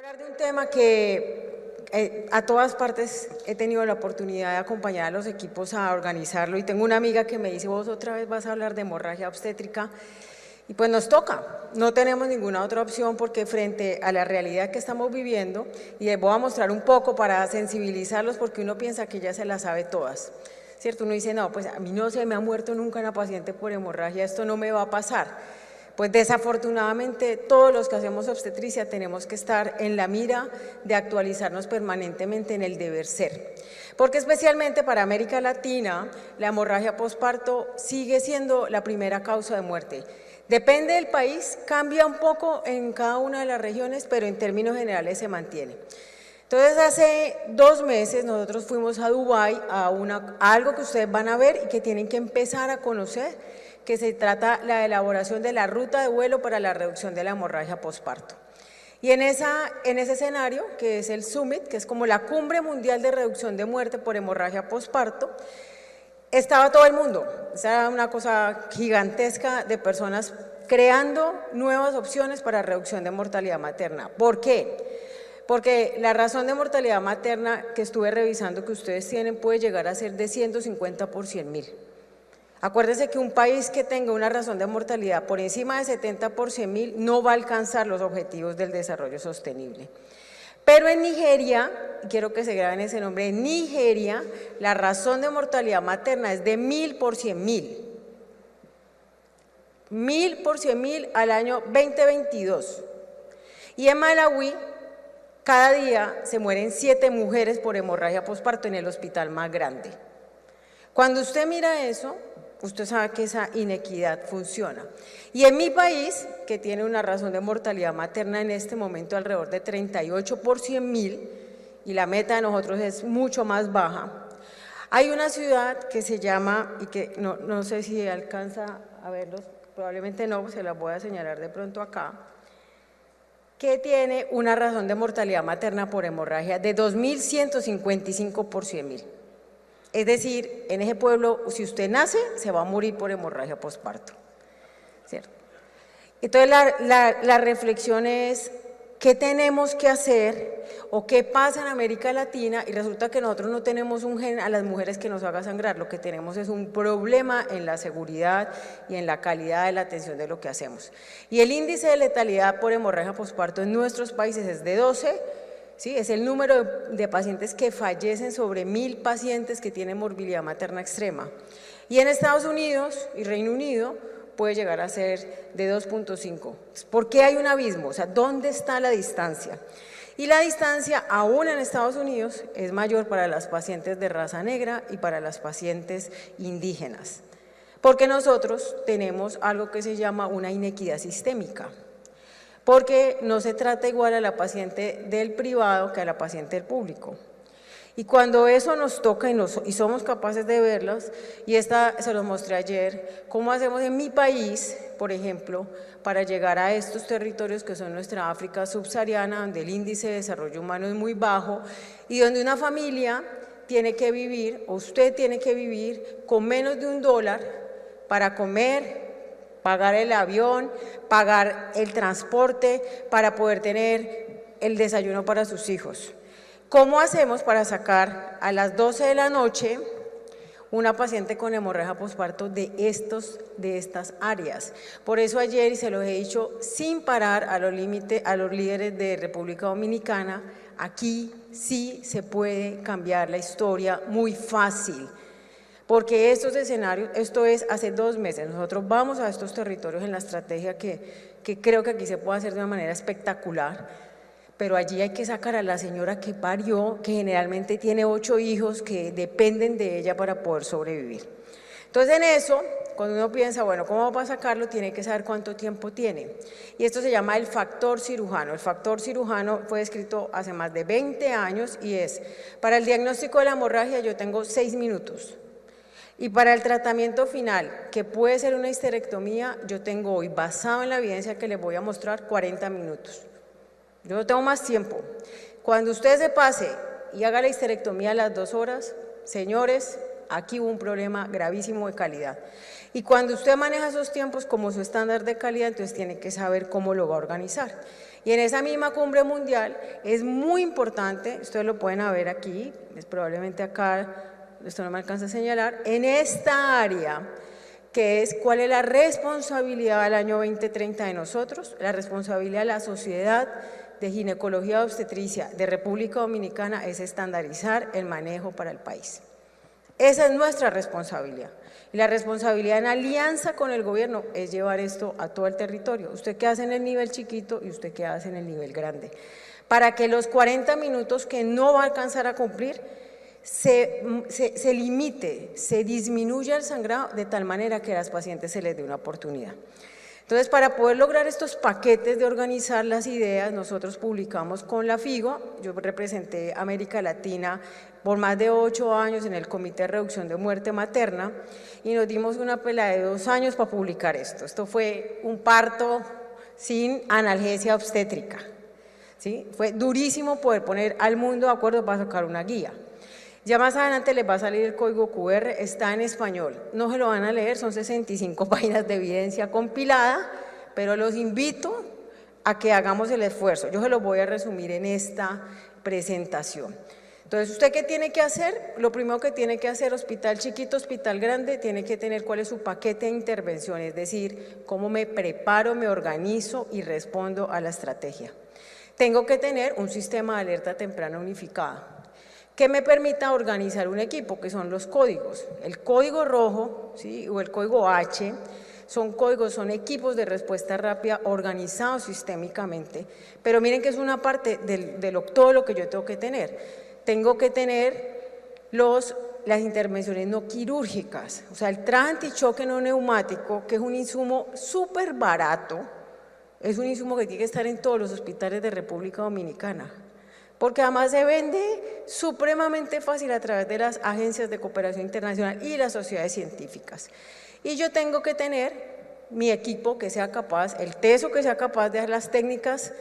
hablar de un tema que a todas partes he tenido la oportunidad de acompañar a los equipos a organizarlo, y tengo una amiga que me dice: vos otra vez vas a hablar de hemorragia obstétrica, y pues nos toca, no tenemos ninguna otra opción, porque frente a la realidad que estamos viviendo, y les voy a mostrar un poco para sensibilizarlos, porque uno piensa que ya se las sabe todas, ¿cierto? Uno dice: no, pues a mí no se me ha muerto nunca una paciente por hemorragia, esto no me va a pasar. Pues desafortunadamente todos los que hacemos obstetricia tenemos que estar en la mira de actualizarnos permanentemente en el deber ser, porque especialmente para América Latina la hemorragia posparto sigue siendo la primera causa de muerte. Depende del país, cambia un poco en cada una de las regiones, pero en términos generales se mantiene. Entonces, hace 2 meses nosotros fuimos a Dubái a algo que ustedes van a ver y que tienen que empezar a conocer, que se trata la elaboración de la ruta de vuelo para la reducción de la hemorragia posparto. Y en ese escenario, que es el Summit, que es como la cumbre mundial de reducción de muerte por hemorragia posparto, estaba todo el mundo. Era una cosa gigantesca de personas creando nuevas opciones para reducción de mortalidad materna. ¿Por qué? Porque la razón de mortalidad materna que estuve revisando que ustedes tienen puede llegar a ser de 150 por 100.000. Acuérdense que un país que tenga una razón de mortalidad por encima de 70 por 100.000 no va a alcanzar los objetivos del desarrollo sostenible. Pero en Nigeria, quiero que se graben ese nombre, en Nigeria la razón de mortalidad materna es de 1.000 por 100.000. 1.000 por 100.000 al año 2022. Y en Malawi, cada día se mueren 7 mujeres por hemorragia posparto en el hospital más grande. Cuando usted mira eso, usted sabe que esa inequidad funciona. Y en mi país, que tiene una razón de mortalidad materna en este momento alrededor de 38 por 100.000, y la meta de nosotros es mucho más baja, hay una ciudad que se llama, y que no sé si alcanza a verlos, probablemente no, se las voy a señalar de pronto acá, que tiene una razón de mortalidad materna por hemorragia de 2.155 por 100.000. Es decir, en ese pueblo, si usted nace, se va a morir por hemorragia posparto, ¿cierto? Entonces, la reflexión es: ¿qué tenemos que hacer o qué pasa en América Latina? Y resulta que nosotros no tenemos un gen a las mujeres que nos haga sangrar, lo que tenemos es un problema en la seguridad y en la calidad de la atención de lo que hacemos. Y el índice de letalidad por hemorragia posparto en nuestros países es de 12, ¿sí? Es el número de pacientes que fallecen sobre 1.000 pacientes que tienen morbilidad materna extrema. Y en Estados Unidos y Reino Unido puede llegar a ser de 2.5. ¿Por qué hay un abismo? O sea, ¿dónde está la distancia? Y la distancia, aún en Estados Unidos, es mayor para las pacientes de raza negra y para las pacientes indígenas, porque nosotros tenemos algo que se llama una inequidad sistémica, porque no se trata igual a la paciente del privado que a la paciente del público. Y cuando eso nos toca y somos capaces de verlos, y esta se los mostré ayer, cómo hacemos en mi país, por ejemplo, para llegar a estos territorios que son nuestra África subsahariana, donde el índice de desarrollo humano es muy bajo, y donde una familia tiene que vivir, o usted tiene que vivir, con menos de $1 para comer, pagar el avión, pagar el transporte, para poder tener el desayuno para sus hijos. ¿Cómo hacemos para sacar a las 12 de la noche una paciente con hemorragia posparto de estas áreas? Por eso ayer, y se los he dicho sin parar a los líderes de República Dominicana, aquí sí se puede cambiar la historia muy fácil. Porque estos escenarios, esto es hace 2 meses, nosotros vamos a estos territorios en la estrategia que creo que aquí se puede hacer de una manera espectacular, pero allí hay que sacar a la señora que parió, que generalmente tiene 8 hijos que dependen de ella para poder sobrevivir. Entonces, en eso, cuando uno piensa, bueno, ¿cómo va a sacarlo? Tiene que saber cuánto tiempo tiene. Y esto se llama el factor cirujano. El factor cirujano fue descrito hace más de 20 años y es: para el diagnóstico de la hemorragia yo tengo 6 minutos. Y para el tratamiento final, que puede ser una histerectomía, yo tengo hoy, basado en la evidencia que les voy a mostrar, 40 minutos. Yo no tengo más tiempo. Cuando usted se pase y haga la histerectomía a las 2 horas, señores, aquí hubo un problema gravísimo de calidad. Y cuando usted maneja esos tiempos como su estándar de calidad, entonces tiene que saber cómo lo va a organizar. Y en esa misma cumbre mundial es muy importante, ustedes lo pueden ver aquí, es probablemente acá, esto no me alcanza a señalar, en esta área, que es cuál es la responsabilidad del año 2030 de nosotros, la responsabilidad de la Sociedad de Ginecología y Obstetricia de República Dominicana es estandarizar el manejo para el país. Esa es nuestra responsabilidad. Y la responsabilidad en alianza con el gobierno es llevar esto a todo el territorio. Usted qué hace en el nivel chiquito y usted qué hace en el nivel grande. Para que los 40 minutos que no va a alcanzar a cumplir se limite, se disminuya el sangrado de tal manera que a las pacientes se les dé una oportunidad. Entonces, para poder lograr estos paquetes de organizar las ideas, nosotros publicamos con la FIGO, yo representé a América Latina por más de 8 años en el Comité de Reducción de Muerte Materna y nos dimos una pela de 2 años para publicar esto. Esto fue un parto sin analgesia obstétrica, ¿sí? Fue durísimo poder poner al mundo de acuerdo para sacar una guía. Ya más adelante les va a salir el código QR, está en español, no se lo van a leer, son 65 páginas de evidencia compilada, pero los invito a que hagamos el esfuerzo. Yo se los voy a resumir en esta presentación. Entonces, ¿usted qué tiene que hacer? Lo primero que tiene que hacer, hospital chiquito, hospital grande, tiene que tener cuál es su paquete de intervención, es decir, cómo me preparo, me organizo y respondo a la estrategia. Tengo que tener un sistema de alerta temprana unificada que me permita organizar un equipo, que son los códigos. El código rojo, ¿sí?, o el código H, son códigos, son equipos de respuesta rápida organizados sistémicamente, pero miren que es una parte de todo lo que yo tengo que tener. Tengo que tener las intervenciones no quirúrgicas, o sea, el traje antichoque no neumático, que es un insumo súper barato, es un insumo que tiene que estar en todos los hospitales de República Dominicana, porque además se vende supremamente fácil a través de las agencias de cooperación internacional y las sociedades científicas. Y yo tengo que tener mi equipo que sea capaz, el teso que sea capaz de hacer las técnicas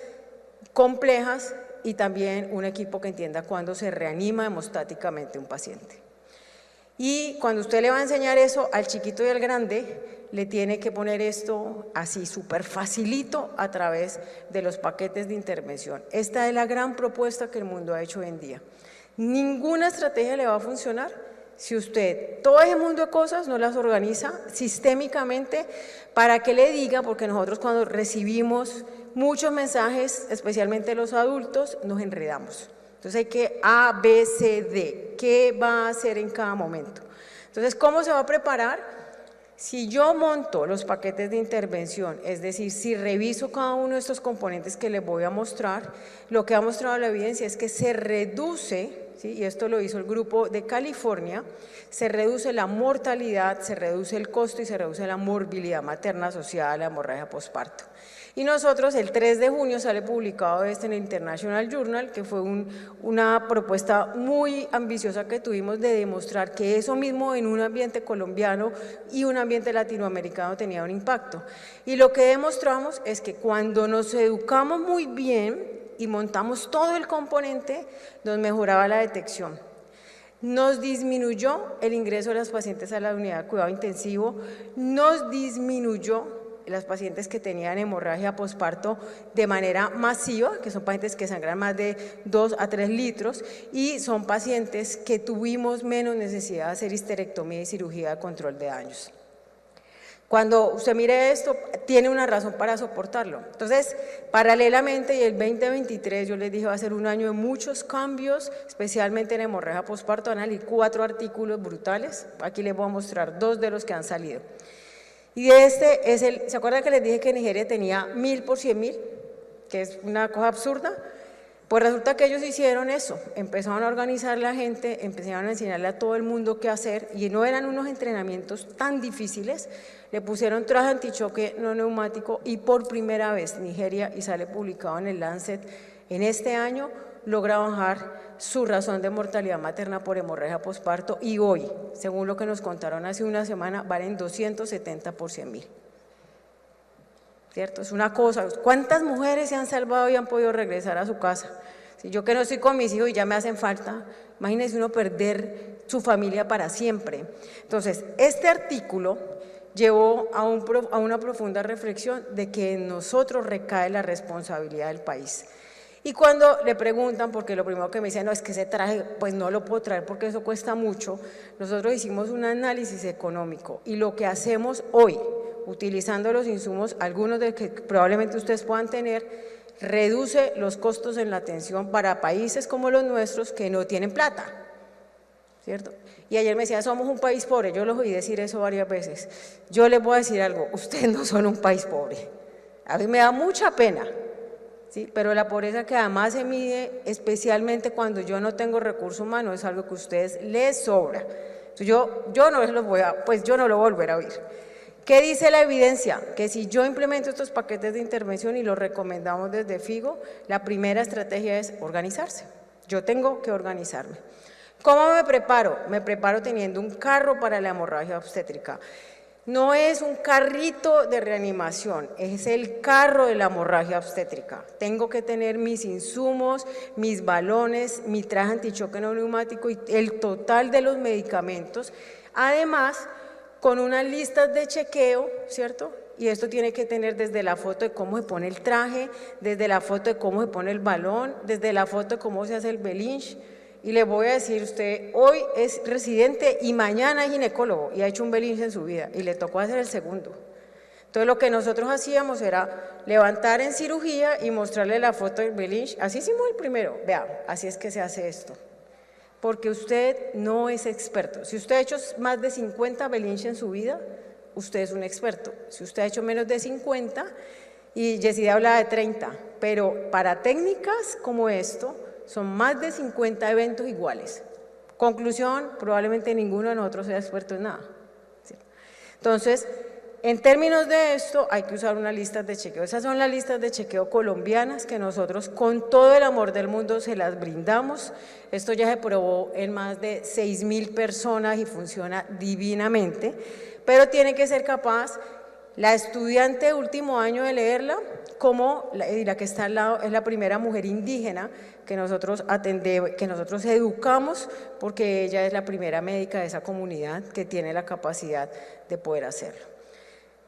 complejas y también un equipo que entienda cuándo se reanima hemostáticamente un paciente. Y cuando usted le va a enseñar eso al chiquito y al grande, le tiene que poner esto así súper facilito a través de los paquetes de intervención. Esta es la gran propuesta que el mundo ha hecho hoy en día. Ninguna estrategia le va a funcionar si usted todo ese mundo de cosas no las organiza sistémicamente para que le diga, porque nosotros cuando recibimos muchos mensajes, especialmente los adultos, nos enredamos. Entonces hay que A, B, C, D, ¿qué va a hacer en cada momento? Entonces, ¿cómo se va a preparar? Si yo monto los paquetes de intervención, es decir, si reviso cada uno de estos componentes que les voy a mostrar, lo que ha mostrado la evidencia es que se reduce, ¿sí?, y esto lo hizo el grupo de California, se reduce la mortalidad, se reduce el costo y se reduce la morbilidad materna asociada a la hemorragia posparto. Y nosotros el 3 de junio sale publicado esto en el International Journal, que fue una propuesta muy ambiciosa que tuvimos de demostrar que eso mismo en un ambiente colombiano y un ambiente latinoamericano tenía un impacto. Y lo que demostramos es que cuando nos educamos muy bien y montamos todo el componente, nos mejoraba la detección. Nos disminuyó el ingreso de las pacientes a la unidad de cuidado intensivo, nos disminuyó las pacientes que tenían hemorragia posparto de manera masiva, que son pacientes que sangran más de 2 a 3 litros, y son pacientes que tuvimos menos necesidad de hacer histerectomía y cirugía de control de daños. Cuando usted mire esto, tiene una razón para soportarlo. Entonces, paralelamente, y el 2023, yo les dije, va a ser un año de muchos cambios, especialmente en hemorragia posparto. Van a salir 4 artículos brutales, aquí les voy a mostrar 2 de los que han salido. Y este es ¿se acuerdan que les dije que Nigeria tenía 1000 por 100.000? Que es una cosa absurda. Pues resulta que ellos hicieron eso, empezaron a organizar la gente, empezaron a enseñarle a todo el mundo qué hacer y no eran unos entrenamientos tan difíciles, le pusieron traje antichoque no neumático y por primera vez Nigeria, y sale publicado en el Lancet en este año, logra bajar su razón de mortalidad materna por hemorragia posparto y hoy, según lo que nos contaron hace una semana, valen 270 por 100.000. ¿Cierto? Es una cosa, ¿cuántas mujeres se han salvado y han podido regresar a su casa? Si yo que no estoy con mis hijos y ya me hacen falta, imagínense uno perder su familia para siempre. Entonces, este artículo llevó a una profunda reflexión de que en nosotros recae la responsabilidad del país. Y cuando le preguntan, porque lo primero que me dicen, no, es que ese traje, pues no lo puedo traer porque eso cuesta mucho, nosotros hicimos un análisis económico y lo que hacemos hoy, utilizando los insumos, algunos de que probablemente ustedes puedan tener, reduce los costos en la atención para países como los nuestros que no tienen plata, ¿cierto? Y ayer me decía, somos un país pobre, yo los oí decir eso varias veces. Yo les voy a decir algo, ustedes no son un país pobre, a mí me da mucha pena, ¿sí? Pero la pobreza que además se mide especialmente cuando yo no tengo recursos humanos es algo que a ustedes les sobra. Entonces yo no los voy a, pues yo no lo voy a volver a oír. ¿Qué dice la evidencia? Que si yo implemento estos paquetes de intervención y los recomendamos desde FIGO, la primera estrategia es organizarse. Yo tengo que organizarme. ¿Cómo me preparo? Me preparo teniendo un carro para la hemorragia obstétrica. No es un carrito de reanimación, es el carro de la hemorragia obstétrica. Tengo que tener mis insumos, mis balones, mi traje antichoque no neumático y el total de los medicamentos. Además, con unas listas de chequeo, ¿cierto? Y esto tiene que tener desde la foto de cómo se pone el traje, desde la foto de cómo se pone el balón, desde la foto de cómo se hace el Belinge. Y le voy a decir, usted hoy es residente y mañana es ginecólogo y ha hecho un Belinge en su vida y le tocó hacer el segundo. Entonces lo que nosotros hacíamos era levantar en cirugía y mostrarle la foto del Belinge. Así hicimos el primero, vea, así es que se hace esto. Porque usted no es experto. Si usted ha hecho más de 50 Belinge en su vida, usted es un experto. Si usted ha hecho menos de 50, y Yesida hablaba de 30, pero para técnicas como esto, son más de 50 eventos iguales. Conclusión, probablemente ninguno de nosotros sea experto en nada. ¿Sí? Entonces, en términos de esto, hay que usar unas listas de chequeo. Esas son las listas de chequeo colombianas que nosotros con todo el amor del mundo se las brindamos. Esto ya se probó en más de 6.000 personas y funciona divinamente, pero tiene que ser capaz la estudiante de último año de leerla, como la que está al lado es la primera mujer indígena que nosotros atendemos, que nosotros educamos, porque ella es la primera médica de esa comunidad que tiene la capacidad de poder hacerlo.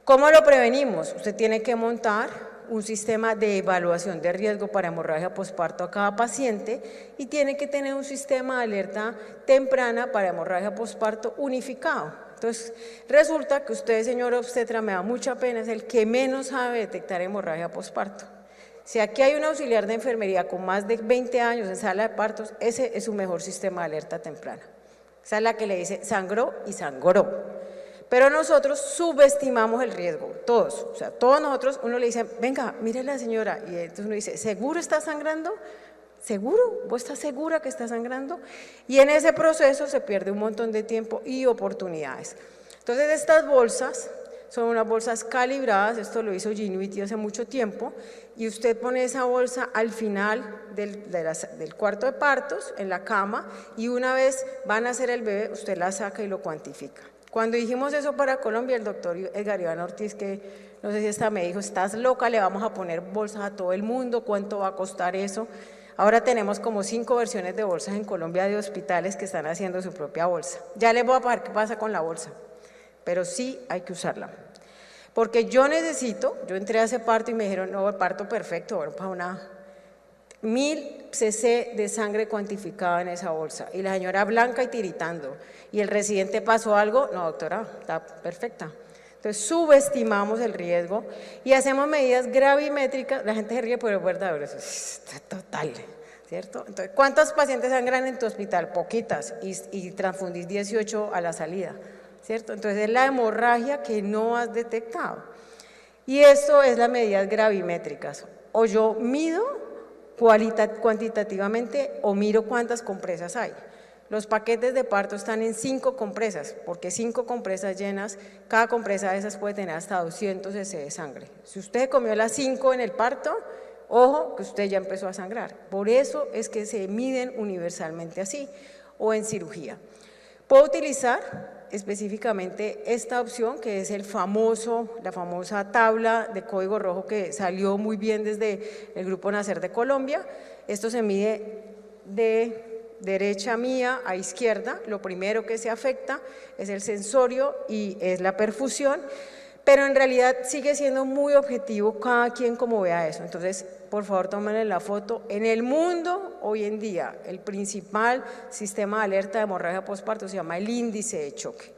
¿Cómo lo prevenimos? Usted tiene que montar un sistema de evaluación de riesgo para hemorragia posparto a cada paciente y tiene que tener un sistema de alerta temprana para hemorragia posparto unificado. Entonces, resulta que usted, señor obstetra, me da mucha pena, es el que menos sabe detectar hemorragia posparto. Si aquí hay un auxiliar de enfermería con más de 20 años en sala de partos, ese es su mejor sistema de alerta temprana. Esa es la que le dice sangró y sangró. Pero nosotros subestimamos el riesgo, todos, o sea, todos nosotros, uno le dice, venga, mire la señora, y entonces uno dice, ¿seguro está sangrando? ¿Seguro? ¿Vos estás segura que está sangrando? Y en ese proceso se pierde un montón de tiempo y oportunidades. Entonces, estas bolsas son unas bolsas calibradas, esto lo hizo Ginuiti hace mucho tiempo, y usted pone esa bolsa al final del cuarto de partos, en la cama, y una vez van a hacer el bebé, usted la saca y lo cuantifica. Cuando dijimos eso para Colombia, el doctor Edgar Iván Ortiz, que no sé si está, me dijo, estás loca, le vamos a poner bolsas a todo el mundo, ¿cuánto va a costar eso? Ahora tenemos como 5 versiones de bolsas en Colombia de hospitales que están haciendo su propia bolsa. Ya les voy a pagar qué pasa con la bolsa, pero sí hay que usarla. Porque yo entré a ese parto y me dijeron, no, el parto perfecto, bueno, para una 1000 cc de sangre cuantificada en esa bolsa, y la señora blanca y tiritando, y el residente pasó algo, no doctora, está perfecta. Entonces subestimamos el riesgo y hacemos medidas gravimétricas, la gente se ríe, pero es verdad, eso es total, ¿cierto? Entonces, ¿cuántos pacientes sangran en tu hospital? Poquitas, y transfundís 18 a la salida, ¿cierto? Entonces es la hemorragia que no has detectado. Y esto es las medidas gravimétricas, o yo mido cuantitativamente o miro cuántas compresas hay. Los paquetes de parto están en 5 compresas, porque 5 compresas llenas, cada compresa de esas puede tener hasta 200 cc de sangre. Si usted comió las 5 en el parto, ojo que usted ya empezó a sangrar. Por eso es que se miden universalmente así, o en cirugía. Puedo utilizar específicamente esta opción, que es la famosa tabla de código rojo que salió muy bien desde el Grupo Nacer de Colombia. Esto se mide de derecha mía a izquierda. Lo primero que se afecta es el sensorio y es la perfusión, pero en realidad sigue siendo muy objetivo cada quien como vea eso. Entonces, por favor, tómenle la foto. En el mundo, hoy en día, el principal sistema de alerta de hemorragia postparto se llama el índice de choque.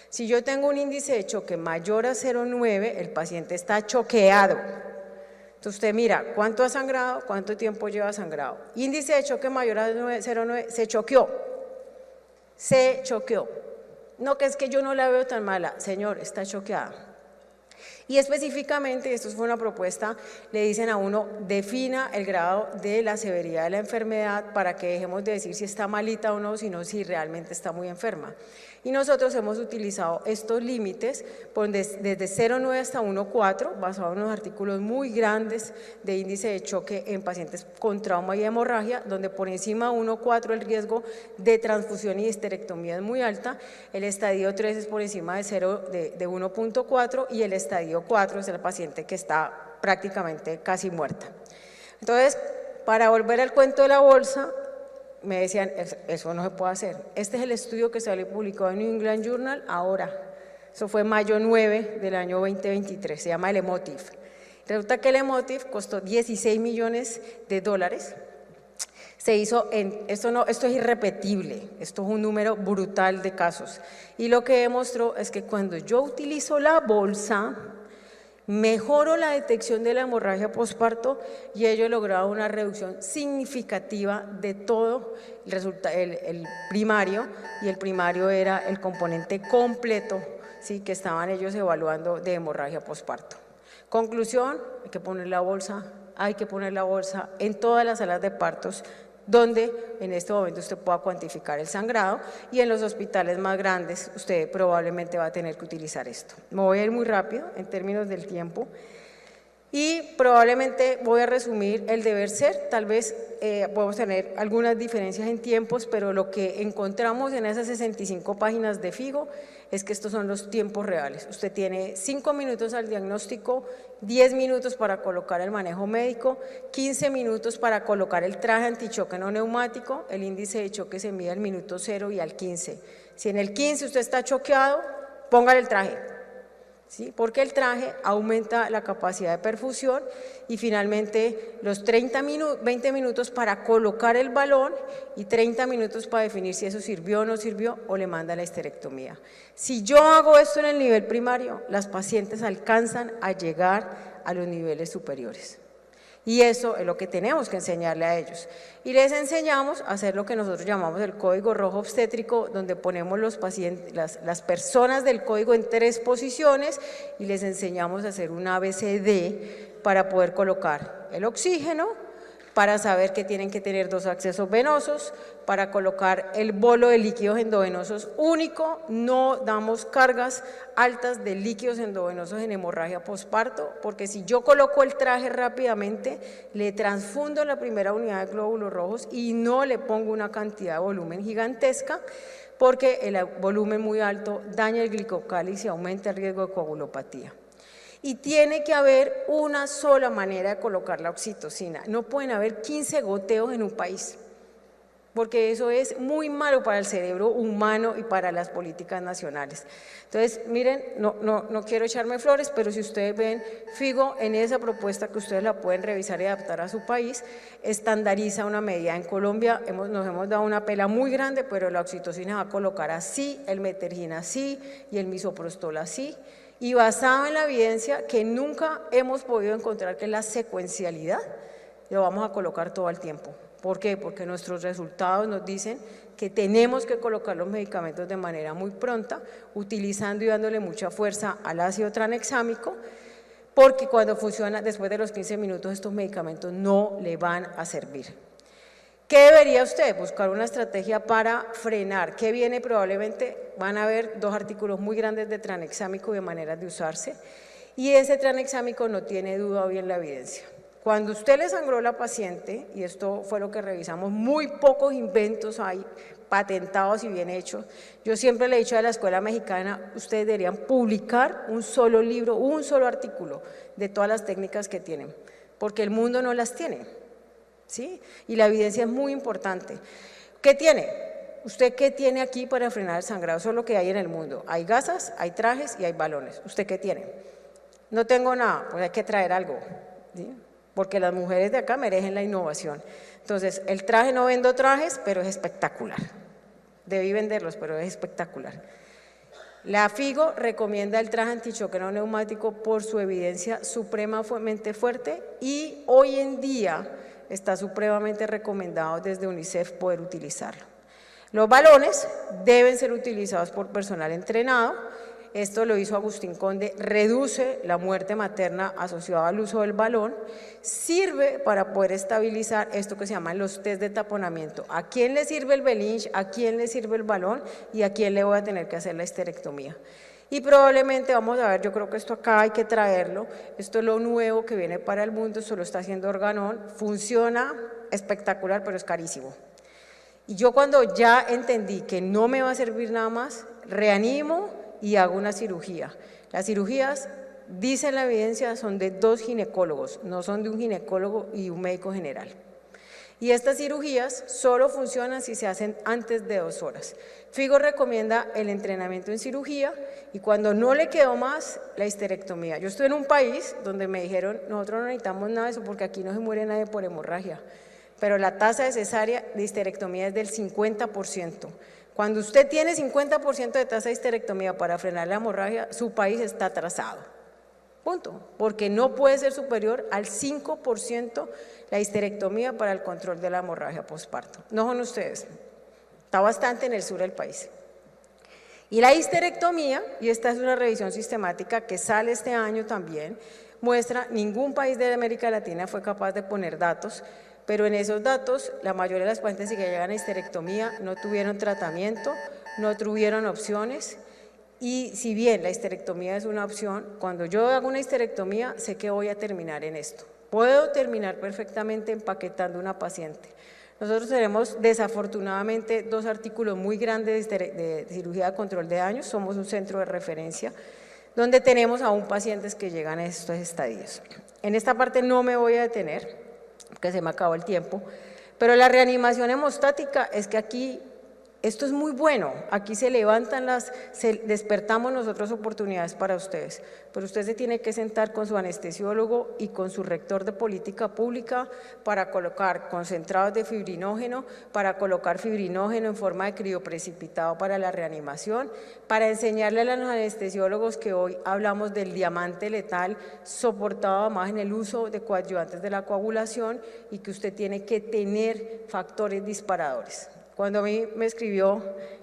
Si yo tengo un índice de choque mayor a 0,9, el paciente está choqueado. Entonces usted mira cuánto ha sangrado, cuánto tiempo lleva sangrado. Índice de choque mayor a 0,9, se choqueó. Se choqueó. No, que es que yo no la veo tan mala. Señor, está choqueada. Y específicamente, esto fue una propuesta, le dicen a uno, defina el grado de la severidad de la enfermedad para que dejemos de decir si está malita o no, sino si realmente está muy enferma. Y nosotros hemos utilizado estos límites desde 0,9 hasta 1,4, basado en unos artículos muy grandes de índice de choque en pacientes con trauma y hemorragia, donde por encima de 1,4 el riesgo de transfusión y histerectomía es muy alta, el estadio 3 es por encima de 1,4 y el estadio 4 es el paciente que está prácticamente casi muerta. Entonces, para volver al cuento de la bolsa, me decían, eso no se puede hacer. Este es el estudio que salió publicado en New England Journal ahora. Eso fue mayo 9 del año 2023, se llama el Emotiv. Resulta que el Emotiv costó $16 millones. Se hizo esto es irrepetible, esto es un número brutal de casos. Y lo que demostró es que cuando yo utilizo la bolsa, mejoro la detección de la hemorragia postparto y ello logrado una reducción significativa de todo el primario, y el primario era el componente completo, ¿sí?, que estaban ellos evaluando de hemorragia postparto. Conclusión, hay que poner la bolsa en todas las salas de partos donde en este momento usted pueda cuantificar el sangrado, y en los hospitales más grandes usted probablemente va a tener que utilizar esto. Me voy a ir muy rápido en términos del tiempo y probablemente voy a resumir el deber ser. Tal vez podemos tener algunas diferencias en tiempos, pero lo que encontramos en esas 65 páginas de FIGO es que estos son los tiempos reales. Usted tiene 5 minutos al diagnóstico, 10 minutos para colocar el manejo médico, 15 minutos para colocar el traje antichoque no neumático. El índice de choque se mide al minuto 0 y al 15. Si en el 15 usted está choqueado, póngale el traje, ¿sí?, porque el traje aumenta la capacidad de perfusión. Y finalmente los 20 minutos para colocar el balón y 30 minutos para definir si eso sirvió o no sirvió o le manda la histerectomía. Si yo hago esto en el nivel primario, las pacientes alcanzan a llegar a los niveles superiores. Y eso es lo que tenemos que enseñarle a ellos. Y les enseñamos a hacer lo que nosotros llamamos el código rojo obstétrico, donde ponemos las personas del código en 3 posiciones y les enseñamos a hacer un ABCD para poder colocar el oxígeno, para saber que tienen que tener 2 accesos venosos, para colocar el bolo de líquidos endovenosos único. No damos cargas altas de líquidos endovenosos en hemorragia postparto, porque si yo coloco el traje rápidamente, le transfundo la primera unidad de glóbulos rojos y no le pongo una cantidad de volumen gigantesca, porque el volumen muy alto daña el glicocálice y aumenta el riesgo de coagulopatía. Y tiene que haber una sola manera de colocar la oxitocina. No pueden haber 15 goteos en un país, porque eso es muy malo para el cerebro humano y para las políticas nacionales. Entonces, miren, no quiero echarme flores, pero si ustedes ven, FIGO en esa propuesta que ustedes la pueden revisar y adaptar a su país, estandariza una medida. En Colombia nos hemos dado una pela muy grande, pero la oxitocina va a colocar así, el metergina así y el misoprostol así. Y basado en la evidencia que nunca hemos podido encontrar, que es la secuencialidad, lo vamos a colocar todo el tiempo. ¿Por qué? Porque nuestros resultados nos dicen que tenemos que colocar los medicamentos de manera muy pronta, utilizando y dándole mucha fuerza al ácido tranexámico, porque cuando funciona después de los 15 minutos estos medicamentos no le van a servir. ¿Qué debería usted? Buscar una estrategia para frenar. ¿Qué viene? Probablemente van a haber 2 artículos muy grandes de tranexámico y de maneras de usarse, y ese tranexámico no tiene duda hoy en la evidencia. Cuando usted le sangró a la paciente, y esto fue lo que revisamos, muy pocos inventos hay patentados y bien hechos. Yo siempre le he dicho a la Escuela Mexicana, ustedes deberían publicar un solo libro, un solo artículo de todas las técnicas que tienen, porque el mundo no las tiene, ¿sí? Y la evidencia es muy importante. ¿Qué tiene? ¿Usted qué tiene aquí para frenar el sangrado? Eso es lo que hay en el mundo. Hay gasas, hay trajes y hay balones. ¿Usted qué tiene? No tengo nada, pues hay que traer algo, ¿sí? Porque las mujeres de acá merecen la innovación. Entonces, el traje, no vendo trajes, pero es espectacular. Debí venderlos, pero es espectacular. La FIGO recomienda el traje antichoque no neumático por su evidencia supremamente fuerte y hoy en día está supremamente recomendado desde UNICEF poder utilizarlo. Los balones deben ser utilizados por personal entrenado. Esto lo hizo Agustín Conde, reduce la muerte materna asociada al uso del balón, sirve para poder estabilizar esto que se llaman los test de taponamiento. ¿A quién le sirve el Belinch? ¿A quién le sirve el balón? ¿Y a quién le voy a tener que hacer la histerectomía? Y probablemente vamos a ver, yo creo que esto acá hay que traerlo, esto es lo nuevo que viene para el mundo, esto lo está haciendo Organon, funciona espectacular, pero es carísimo. Y yo cuando ya entendí que no me va a servir nada más, reanimo y hago una cirugía. Las cirugías, dice la evidencia, son de 2 ginecólogos, no son de un ginecólogo y un médico general. Y estas cirugías solo funcionan si se hacen antes de 2 horas. FIGO recomienda el entrenamiento en cirugía y cuando no le quedó más, la histerectomía. Yo estoy en un país donde me dijeron, nosotros no necesitamos nada de eso porque aquí no se muere nadie por hemorragia, pero la tasa de cesárea de histerectomía es del 50%. Cuando usted tiene 50% de tasa de histerectomía para frenar la hemorragia, su país está atrasado. Punto. Porque no puede ser superior al 5% la histerectomía para el control de la hemorragia postparto. No son ustedes. Está bastante en el sur del país. Y la histerectomía, y esta es una revisión sistemática que sale este año también, muestra ningún país de América Latina fue capaz de poner datos, pero en esos datos la mayoría de las pacientes que llegan a histerectomía no tuvieron tratamiento, no tuvieron opciones y si bien la histerectomía es una opción, cuando yo hago una histerectomía sé que voy a terminar en esto. Puedo terminar perfectamente empaquetando una paciente. Nosotros tenemos desafortunadamente 2 artículos muy grandes de cirugía de control de daños, somos un centro de referencia donde tenemos aún pacientes que llegan a estos estadios. En esta parte no me voy a detener, porque se me acabó el tiempo, pero la reanimación hemostática es que aquí, esto es muy bueno, aquí se levantan despertamos nosotros oportunidades para ustedes, pero usted se tiene que sentar con su anestesiólogo y con su rector de política pública para colocar concentrados de fibrinógeno, para colocar fibrinógeno en forma de crioprecipitado para la reanimación, para enseñarle a los anestesiólogos que hoy hablamos del diamante letal soportado más en el uso de coadyuvantes de la coagulación y que usted tiene que tener factores disparadores. Cuando a mí me escribió,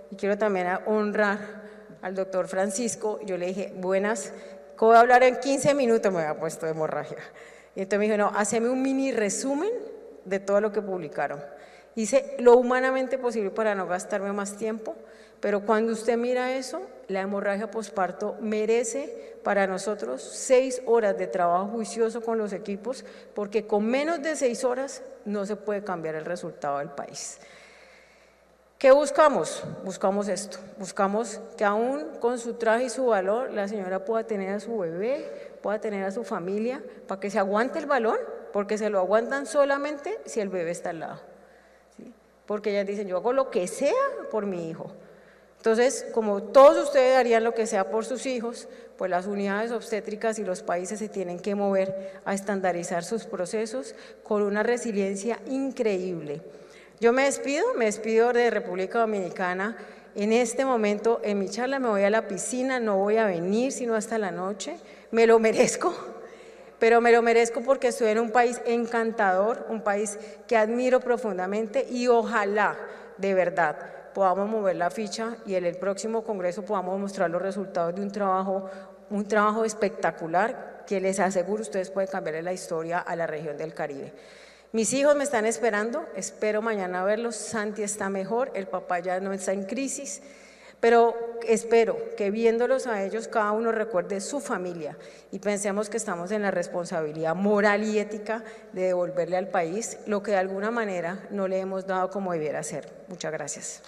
y quiero también honrar al doctor Francisco, yo le dije, buenas, ¿cómo voy a hablar en 15 minutos? Me había puesto de hemorragia. Y entonces me dijo, no, haceme un mini resumen de todo lo que publicaron. Hice lo humanamente posible para no gastarme más tiempo, pero cuando usted mira eso, la hemorragia posparto merece para nosotros 6 horas de trabajo juicioso con los equipos, porque con menos de 6 horas no se puede cambiar el resultado del país. ¿Qué buscamos? Buscamos esto, buscamos que aún con su traje y su valor la señora pueda tener a su bebé, pueda tener a su familia, para que se aguante el balón, porque se lo aguantan solamente si el bebé está al lado, ¿sí? Porque ellas dicen, yo hago lo que sea por mi hijo. Entonces, como todos ustedes harían lo que sea por sus hijos, pues las unidades obstétricas y los países se tienen que mover a estandarizar sus procesos con una resiliencia increíble. Yo me despido de República Dominicana. En este momento, en mi charla me voy a la piscina, no voy a venir sino hasta la noche, me lo merezco, pero me lo merezco porque estoy en un país encantador, un país que admiro profundamente y ojalá, de verdad, podamos mover la ficha y en el próximo congreso podamos mostrar los resultados de un trabajo espectacular que les aseguro ustedes pueden cambiar la historia a la región del Caribe. Mis hijos me están esperando, espero mañana verlos, Santi está mejor, el papá ya no está en crisis, Pero espero que viéndolos a ellos cada uno recuerde su familia y pensemos que estamos en la responsabilidad moral y ética de devolverle al país lo que de alguna manera no le hemos dado como debiera ser. Muchas gracias.